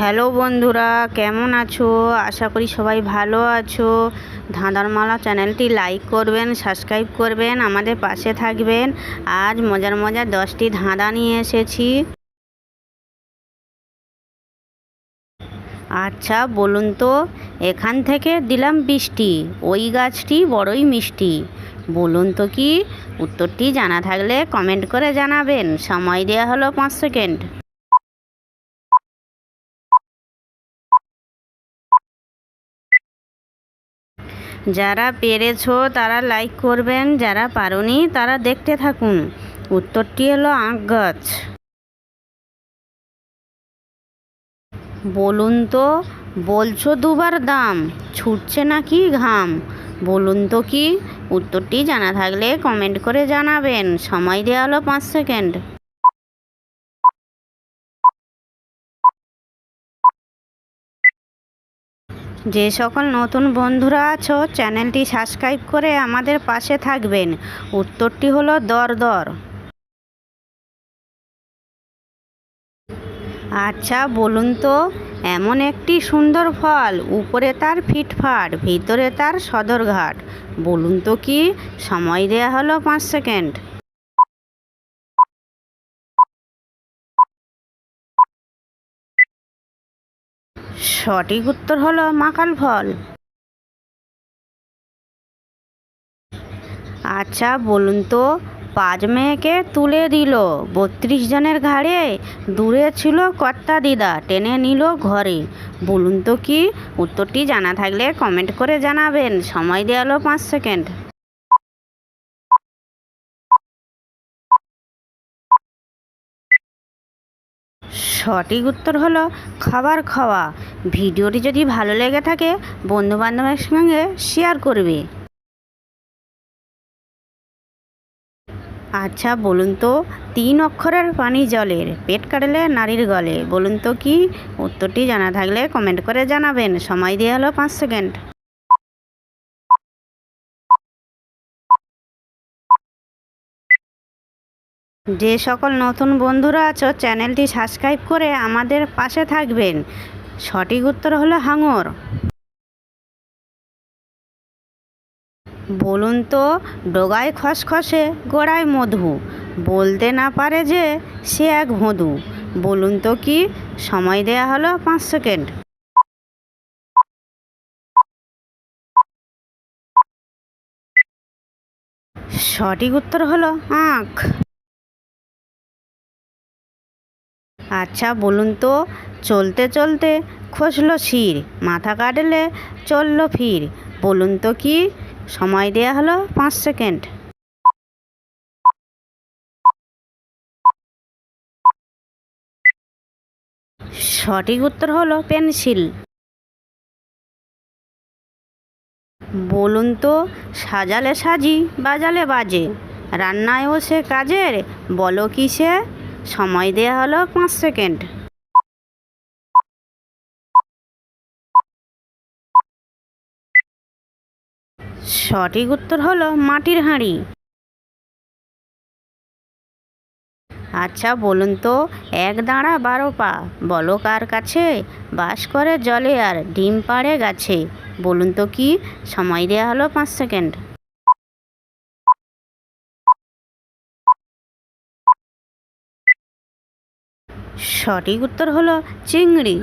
Hello বন্ধুরা, কেমন আছো? আশা করি সবাই ভালো আছো। ধাঁধারমালা চ্যানেলটি লাইক করবেন, সাবস্ক্রাইব করবেন, আমাদের পাশে থাকবেন। আজ মজার মজার 10টি ধাঁধা নিয়ে এসেছি। আচ্ছা বলুন তো, এখান থেকে দিলাম বৃষ্টি, ওই গাছটি বড়ই মিষ্টি। বলুন তো কি? উত্তরটি জানা থাকলে কমেন্ট করে জানাবেন। সময় দেওয়া হলো 5 সেকেন্ড। যারা পেরেছো তারা লাইক করবেন, যারা পারোনি তারা দেখতে থাকুন। উত্তরটি হলো আখ গাছ। বলুন তো, বলছো দুবার দাম, ছুটছে নাকি ঘাম। বলুন তো কি? উত্তরটি জানা থাকলে কমেন্ট করে জানাবেন। সময় দেওয়া হলো 5 সেকেন্ড। যে সকল নতুন বন্ধুরা আছো চ্যানেলটি সাবস্ক্রাইব করে আমাদের পাশে থাকবেন। উত্তরটি হলো দর। আচ্ছা বলুন তো, এমন একটি সুন্দর ফল, উপরে তার ফিটফাট, ভিতরে তার সদরঘাট। বলুন তো কি? সময় দেয়া হলো 5 সেকেন্ড। সঠিক উত্তর হলো মাকাল ফল। আচ্ছা বলুন তো, 5 মেয়েকে তুলে দিল 32 জনের ঘাড়ে, দূরে ছিল কর্তা দিদা, টেনে নিল ঘরে। বলুন তো কি? উত্তরটি জানা থাকলে কমেন্ট করে জানাবেন। সময় দেওয়া হলো 5 সেকেন্ড। সঠিক উত্তর হলো খাবার খাওয়া। ভিডিওটি যদি ভালো লেগে থাকে বন্ধুবান্ধবের সঙ্গে শেয়ার করবে। আচ্ছা বলুন তো, 3 অক্ষরের পানি জলের, পেট কাটলে নারীর গলে। বলুন তো কি? উত্তরটি জানা থাকলে কমেন্ট করে জানাবেন। সময় দেওয়া হলো 5 সেকেন্ড। যে সকল নতুন বন্ধুরা আছো চ্যানেলটি সাবস্ক্রাইব করে আমাদের পাশে থাকবেন। সঠিক উত্তর হলো হাঙর। বলুন তো, ডগায় খসখসে গোড়ায় মধু, বলতে না পারে যে সে এক ভোঁদু। বলুন তো কি? সময় দেয়া হলো 5 সেকেন্ড। সঠিক উত্তর হলো আখ। আচ্ছা বলুন তো, চলতে চলতে খসলো শির, মাথা কাটলে চললো ফির। বলুন তো কি? সময় দেয়া হলো 5 সেকেন্ড। সঠিক উত্তর হলো পেন্সিল। বলুন তো, সাজালে সাজি, বাজালে বাজে, রান্নায়ও সে কাজের, বলো কি সে? সময় দেয়া হলো 5 সেকেন্ড। সঠিক উত্তর হলো মাটির হাঁড়ি। আচ্ছা বলুন তো, এক দাঁড়া 12 পা, বলো কার কাছে, বাস করে জলে আর ডিম পাড়ে গাছে। বলুন তো কি? সময় দেয়া হলো 5 সেকেন্ড। সঠিক উত্তর হলো চিংড়ি।